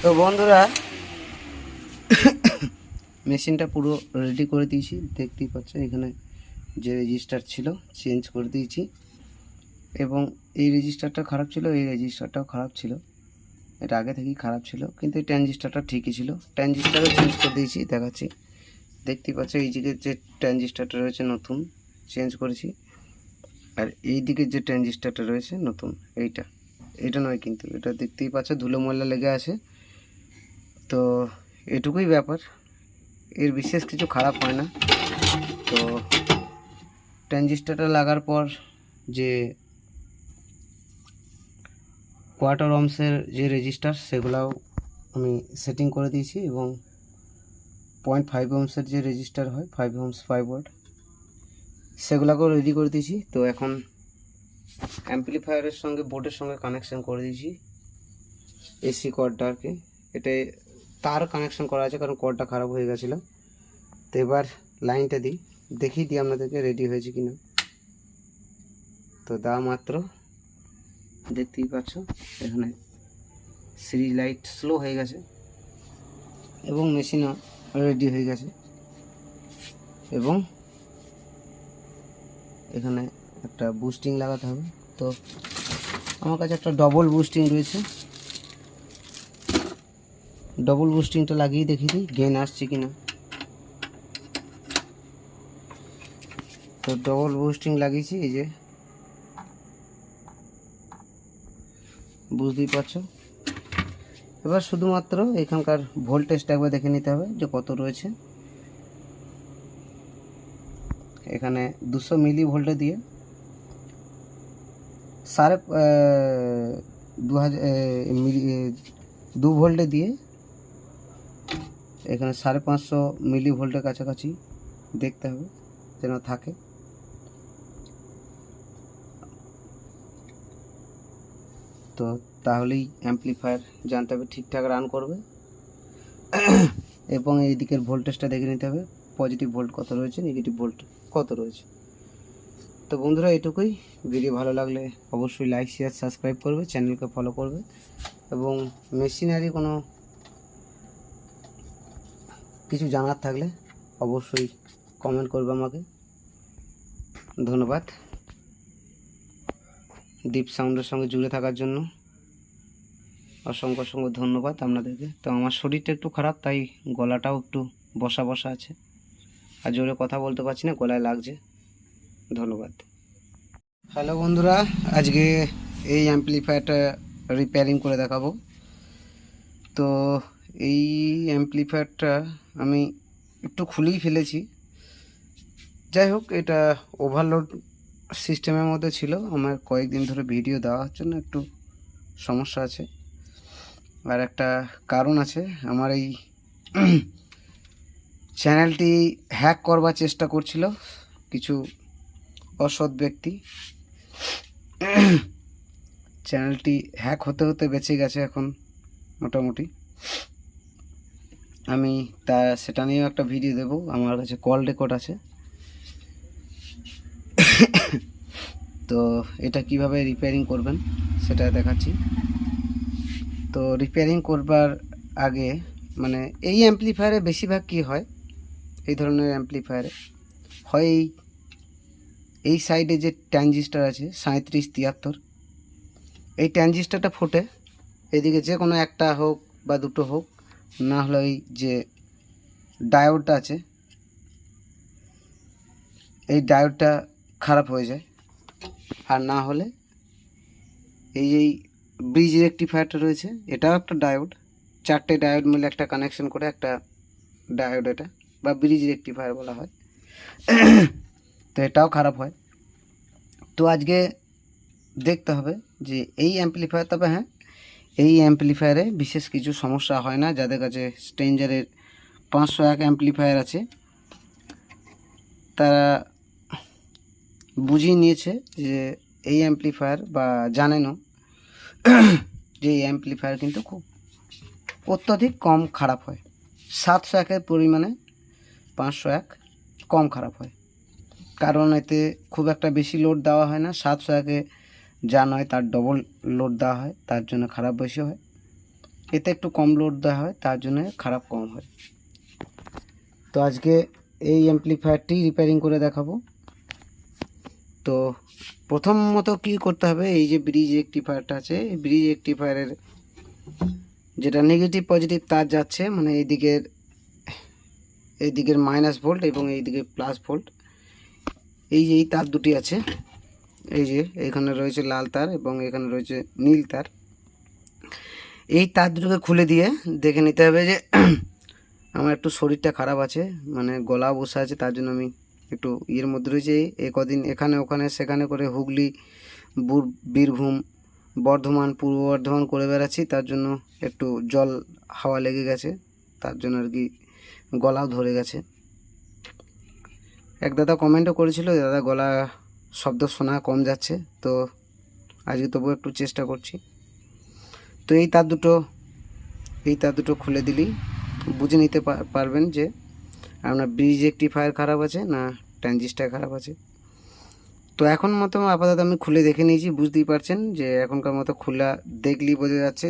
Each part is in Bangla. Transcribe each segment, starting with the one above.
তো বন্ধুরা, মেশিনটা পুরো রেডি করে দিয়েছি। দেখতেই পাচ্ছ এখানে যে রেজিস্টার ছিল চেঞ্জ করে দিয়েছি, এবং এই রেজিস্টারটা খারাপ ছিল, এই রেজিস্টারটাও খারাপ ছিল। এটা আগে থেকেই খারাপ ছিল, কিন্তু এই ট্রানজিস্টারটা ঠিকই ছিল। ট্রানজিস্টারও চেঞ্জ করে দিয়েছি, দেখাচ্ছি। দেখতেই পাচ্ছ এই দিকে যে ট্রানজিস্টারটা রয়েছে নতুন চেঞ্জ করেছি, আর এই দিকে যে ট্রানজিস্টারটা রয়েছে নতুন এইটা নয়, কিন্তু এটা দেখতেই পাচ্ছ ধুলো ময়লা লেগে আছে। তো এটুকুই ব্যাপার, এর বিশেষ কিছু খারাপ হয় না। তো ট্রানজিস্টারটা লাগার পর যে কোয়ার্টার ওহমসের যে রেজিস্টার সেগুলাও আমি সেটিং করে দিয়েছি, এবং 0.5 ওহমসের যে রেজিস্টার হয় 5 ওহমস 5 ওয়াট সেগুলোকেও রেডি করে দিয়েছি। তো এখন অ্যাম্পলিফায়ারের সঙ্গে বোর্ডের সঙ্গে কানেকশন করে দিয়েছি এসি কর্ডটাকে। এটাই তার কানেকশন করা আছে, কারণ কর্ডটা খারাপ হয়ে গেছিলো। তো এবার লাইনটা দেখিয়ে দিই আপনাদেরকে রেডি হয়েছে কিনা। তো মাত্র দেখতেই পাচ্ছ এখানে সিরিজ লাইট স্লো হয়ে গেছে, এবং মেশিনও রেডি হয়ে গেছে। এবং এখানে একটা বুস্টিং লাগাতে হবে। তো আমার কাছে একটা ডবল বুস্টিং রয়েছে, ডবল বুস্টিংটা লাগিয়ে দেখিয়ে দিই গেন আসছে কিনা। তো ডবল বুস্টিং লাগিয়েছি, এই যে বুঝতেই পারছো। এবার শুধুমাত্র এখানকার ভোল্টেজটা একবার দেখে নিতে হবে যে কত রয়েছে। এখানে 200 মিলি ভোল্টে দিয়ে 2 ভোল্টে দিয়ে এখানে 550 মিলি ভোল্টের কাছাকাছি দেখতে হবে যেন থাকে। তো তাহলেই অ্যাম্পলিফায়ার জানতে হবে ঠিকঠাক রান করবে। এবং এই দিকের ভোল্টেজটা দেখে নিতে হবে, পজিটিভ ভোল্ট কত রয়েছে, নেগেটিভ ভোল্ট কত রয়েছে। তো বন্ধুরা, এটুকুই। ভিডিও ভালো লাগলে অবশ্যই লাইক শেয়ার সাবস্ক্রাইব করবে, চ্যানেলকে ফলো করবে, এবং মেশিনারি কোনো কিছু জানার থাকলে অবশ্যই কমেন্ট করবে আমাকে। ধন্যবাদ ডিপ সাউন্ডের সঙ্গে জুড়ে থাকার জন্য, অসংখ্য অসংখ্য ধন্যবাদ আপনাদেরকে। তো আমার শরীরটা একটু খারাপ, তাই গলাটাও একটু বসা বসা আছে, আর জোরে কথা বলতে পারছি না, গলায় লাগছে। ধন্যবাদ। হ্যালো বন্ধুরা, আজকে এই অ্যাম্পলিফায়ারটা রিপেয়ারিং করে দেখাবো। তো এই অ্যাম্পলিফায়ারটা আমি একটু খুলেই ফেলেছি। যাই হোক, এটা ওভারলোড সিস্টেমের মধ্যে ছিল। আমার কয়েকদিন ধরে ভিডিও দেওয়ার জন্য একটু সমস্যা আছে, আর একটা কারণ আছে। আমার এই চ্যানেলটি হ্যাক করবার চেষ্টা করছিল কিছু অসৎ ব্যক্তি। চ্যানেলটি হ্যাক হতে হতে বেঁচে গেছে এখন মোটামুটি। আমি সেটা নিয়েও একটা ভিডিও দেব, আমার কাছে কল রেকর্ড আছে। তো এটা কিভাবে রিপেয়ারিং করবেন সেটা দেখাচ্ছি। তো রিপেয়ারিং করবার আগে, মানে এই অ্যাম্পলিফায়ারে বেশিরভাগ কী হয়, এই ধরনের অ্যাম্পলিফায়ারে হয় এই সাইডে যে ট্রানজিস্টার আছে 3773, এই ট্রানজিস্টারটা ফোটে। এদিকে যে কোনো একটা হোক বা দুটো হোক, না হলে এই যে ডায়োডটা আছে এই ডায়োডটা খারাপ হয়ে যায়, আর না হলে এই যে ব্রিজ রেকটিফায়ারটা রয়েছে, এটাও একটা ডায়োড। 4টে ডায়োড মিলে একটা কানেকশন করে একটা ডায়োড, এটা বা ব্রিজ রেকটিফায়ার বলা হয়। তো এটাও খারাপ হয়। তো আজকে দেখতে হবে যে এই অ্যাম্পলিফায়ার, তবে হ্যাঁ, এই অ্যাম্পলিফায়ারে বিশেষ কিছু সমস্যা হয় না। যাদের কাছে স্ট্রেঞ্জারের 501 অ্যাম্পলিফায়ার আছে তারা বুঝিয়ে নিয়েছে যে এই অ্যাম্পলিফায়ার, বা জানেনও যে এই অ্যাম্পলিফায়ার কিন্তু খুব অত্যধিক কম খারাপ হয়। 701-এর পরিমাণে 501 কম খারাপ হয়, কারণ এতে খুব একটা বেশি লোড দেওয়া হয় না। 701-এ যা নয় তার ডবল লোড দেওয়া হয়, তার জন্য খারাপ বেশি হয়। এতে একটু কম লোড দেওয়া হয়, তার জন্য খারাপ কম হয়। তো আজকে এই অ্যাম্পলিফায়ারটি রিপেয়ারিং করে দেখাবো। তো প্রথমত কি করতে হবে, এই যে ব্রিজ রেকটিফায়ারটা আছে, এই ব্রিজ রেকটিফায়ারের যেটা নেগেটিভ পজিটিভ তার যাচ্ছে, মানে এইদিকের মাইনাস ভোল্ট এবং এইদিকে প্লাস ভোল্ট, এই যে এই তার দুটি আছে, এই যে এখানে রয়েছে লাল তার এবং এখানে রয়েছে নীল তার। এই তার দুটোকে খুলে দিয়ে দেখে নিতে হবে যে আমার একটু শরীরটা খারাপ আছে, মানে গলা বসে আছে, তার জন্য আমি একটু ইয়ের মধ্যে রয়েছে। এ কদিন এখানে ওখানে সেখানে করে হুগলি, বীরভূম, বর্ধমান, পূর্ব বর্ধমান করে বেড়াচ্ছি, তার জন্য একটু জল হাওয়া লেগে গেছে, তার জন্য আর কি গলাও ধরে গেছে। এক দাদা কমেন্টও করেছিল, দাদা গলা শব্দ শোনা কম যাচ্ছে, তো আজকে তবু একটু চেষ্টা করছি। তো এই তার দুটো খুলে দিলেই বুঝে নিতে পারবেন যে আপনার ব্রিজ রেকটিফায়ার খারাপ আছে না ট্রানজিস্টার খারাপ আছে। তো এখন মতো আপাতত আমি খুলে দেখে নিয়েছি, বুঝতেই পারছেন যে এখনকার মতো খোলা দেখলেই বোঝা যাচ্ছে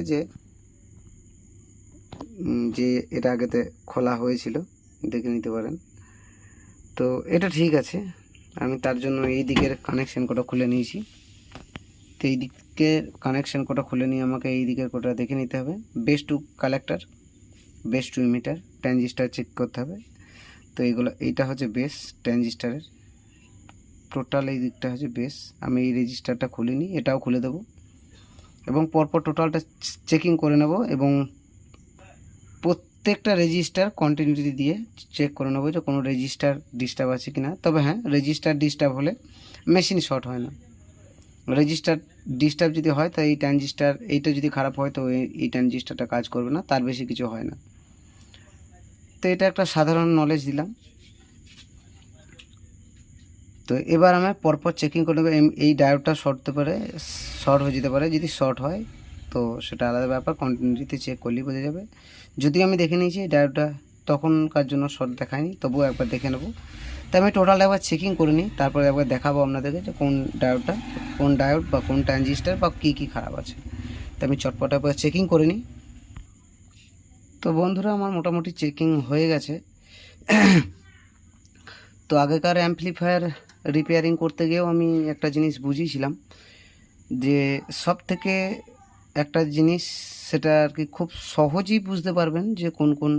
যে এটা আগেতে খোলা হয়েছিল, দেখে নিতে পারেন। তো এটা ঠিক আছে, আমি তার জন্য এই দিকের কানেকশান কোটা খুলে নিয়েছি। তো এই দিকের কানেকশান কোটা খুলে নিয়ে আমাকে এই দিকের কোটা দেখে নিতে হবে। Base to collector, base to emitter, transistor check করতে হবে। তো এইটা হচ্ছে বেস ট্রানজিস্টারের, টোটাল এই দিকটা হচ্ছে বেস। আমি এই রেজিস্টারটা খুলিনি, এটাও খুলে দেবো এবং পরপর টোটালটা চেকিং করে নেব এবং প্রত্যেকটা রেজিস্টার কন্টিনিউটি দিয়ে চেক করে নেবো যে কোনো রেজিস্টার ডিস্টার্ব আছে কি না। তবে হ্যাঁ, রেজিস্টার ডিস্টার্ব হলে মেশিন শর্ট হয় না। রেজিস্টার ডিস্টার্ব যদি হয় তো এই ট্রানজিস্টার এইটা যদি খারাপ হয় তো এই ট্রানজিস্টারটা কাজ করবে না, তার বেশি কিছু হয় না। তো এটা একটা সাধারণ নলেজ দিলাম। তো এবার আমি পরপর চেকিং করে নেবো। এই ডায়োডটা শর্ট হয়ে যেতে পারে, যদি শর্ট হয় তো সেটা আলাদা ব্যাপার, কন্টিনিউটিতে চেক করলেই বোঝা যাবে। যদি আমি দেখে নিয়েছি এই ডায়োডটা তখনকার জন্য শর্ট দেখায়নি, তবুও একবার দেখে নেবো। তাই আমি টোটাল একবার চেকিং করে নিই, তারপরে একবার দেখাবো আপনাদেরকে যে কোন ডায়োড বা কোন ট্রানজিস্টার বা কী খারাপ আছে। তো আমি চটপট একবার চেকিং করে নিই। তো বন্ধুরা, আমার মোটামুটি চেকিং হয়ে গেছে। তো আগেকার অ্যাম্পলিফায়ার রিপেয়ারিং করতে গিয়েও আমি একটা জিনিস বুঝিয়েছিলাম যে সব থেকে একটা জিনিস, সেটা আর কি খুব সহজেই বুঝতে পারবেন যে কোন কোন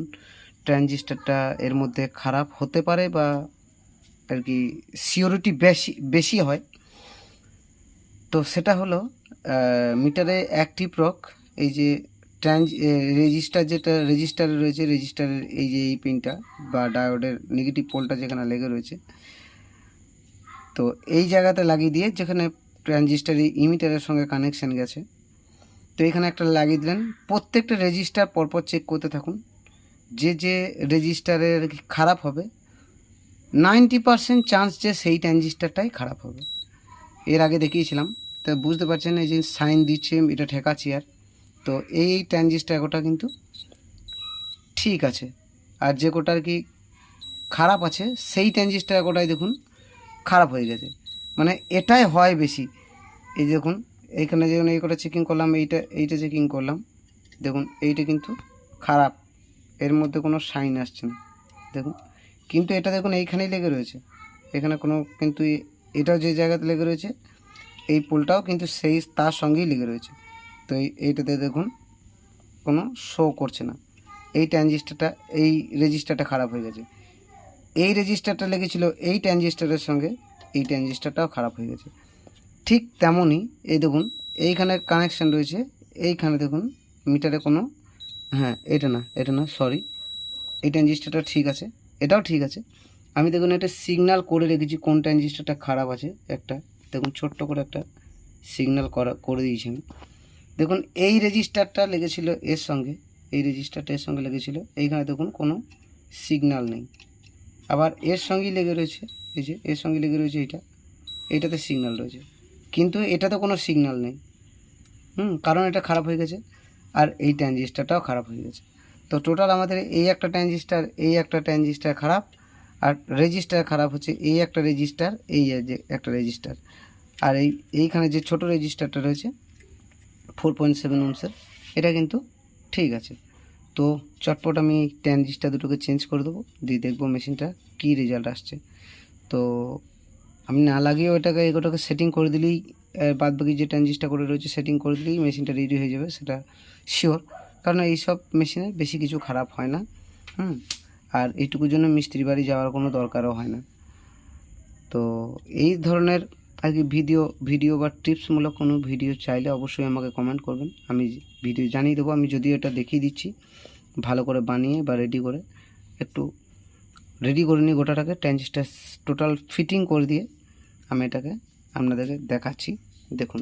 ট্রানজিস্টারটা এর মধ্যে খারাপ হতে পারে বা আর কি সিওরিটি বেশি হয়। তো সেটা হলো মিটারে অ্যাক্টিভ রক, এই যে রেজিস্টারে রয়েছে, রেজিস্টারের এই যে এই পিনটা বা ডায়োডের নেগেটিভ পোলটা যেখানে লেগে রয়েছে, তো এই জায়গাতে লাগিয়ে দিয়ে যেখানে ট্রানজিস্টার ইমিটারের সঙ্গে কানেকশান গেছে, তো এখানে একটা লাগিয়ে দিলেন। প্রত্যেকটা রেজিস্টার পরপর চেক করতে থাকুন, যে রেজিস্টারের খারাপ হবে 90% চান্স যে সেই ট্রানজিস্টারটাই খারাপ হবে। এর আগে দেখিয়েছিলাম, তো বুঝতে পারছেন এই যে সাইন দিচ্ছে এটা ঠেকাচ্ছি। আর তো এই ট্রানজিস্টার কোটা কিন্তু ঠিক আছে, আর যে কোটা আর কি খারাপ আছে সেই ট্রানজিস্টার কোটাই দেখুন খারাপ হয়ে গেছে। মানে এটাই হয় বেশি। এই দেখুন এইখানে যেমন এই কোটা চেকিং করলাম, এইটা চেকিং করলাম, দেখুন এইটা কিন্তু খারাপ, এর মধ্যে কোনো সাইন আসছে না দেখুন। কিন্তু এটা দেখুন এইখানেই লেগে রয়েছে, এখানে কোনো কিন্তু এটাও যে জায়গাতে লেগে রয়েছে এই পোলটাও কিন্তু সেই তার সঙ্গেই লেগে রয়েছে। তো এইটাতে দেখুন কোনো শো করছে না, এই ট্রানজিস্টারটা এই রেজিস্টারটা খারাপ হয়ে গেছে। এই রেজিস্টারটা লেগেছিল এই ট্রানজিস্টারের সঙ্গে, এই ট্রানজিস্টারটাও খারাপ হয়ে গেছে। ঠিক তেমনই এই দেখুন এইখানে কানেকশান রয়েছে, এইখানে দেখুন মিটারে কোনো, হ্যাঁ এটা না সরি, এই ট্রানজিস্টারটা ঠিক আছে, এটাও ঠিক আছে। আমি দেখুন এটা সিগন্যাল করে রেখেছি কোন ট্রানজিস্টারটা খারাপ আছে, একটা দেখুন ছোট্ট করে একটা সিগন্যাল করে দিয়েছি আমি। দেখুন এই রেজিস্টারটা লেগেছিল এর সঙ্গে, এই রেজিস্টারটা এর সঙ্গে লেগেছিল, এইখানে দেখুন কোনো সিগন্যাল নেই। আবার এর সঙ্গেই লেগে রয়েছে, এই যে এর সঙ্গে লেগে রয়েছে এইটাতে সিগন্যাল রয়েছে, কিন্তু এটাতে কোনো সিগন্যাল নেই। কারণ এটা খারাপ হয়ে গেছে, আর এই ট্রানজিস্টারটাও খারাপ হয়ে গেছে। তো টোটাল আমাদের এই একটা ট্রানজিস্টার খারাপ, আর রেজিস্টার খারাপ হচ্ছে এই একটা রেজিস্টার, এই যে একটা রেজিস্টার, আর এইখানে যে ছোট রেজিস্টারটা রয়েছে 4.7 ohms, এটা কিন্তু ঠিক আছে, তো চটপট আমি ট্রানজিস্টার দুটোকে চেঞ্জ করে দেবো, দিয়ে দেখবো মেশিনটা কী রেজাল্ট আসছে। তো আমি না লাগিয়ে ওটাকে সেটিং করে দিলেই, বাদ বাকি যে ট্রানজিস্টার করে রয়েছে সেটিং করে দিলেই মেশিনটা রেডি হয়ে যাবে, সেটা শিওর। কারণ এইসব মেশিনে বেশি কিছু খারাপ হয় না। আর এইটুকুর জন্য মিস্ত্রি বাড়ি যাওয়ার কোনো দরকারও হয় না। তো এই ধরনের আর কি ভিডিও বা টিপসমূলক কোনো ভিডিও চাইলে অবশ্যই আমাকে কমেন্ট করবেন, আমি ভিডিও জানিয়ে দেবো। আমি যদিও এটা দেখিয়ে দিচ্ছি, ভালো করে বানিয়ে বা রেডি করে একটু রেডি করে নিই গোটাটাকে, ট্রানজিস্টার টোটাল ফিটিং করে দিয়ে আমি এটাকে আপনাদেরকে দেখাচ্ছি। দেখুন।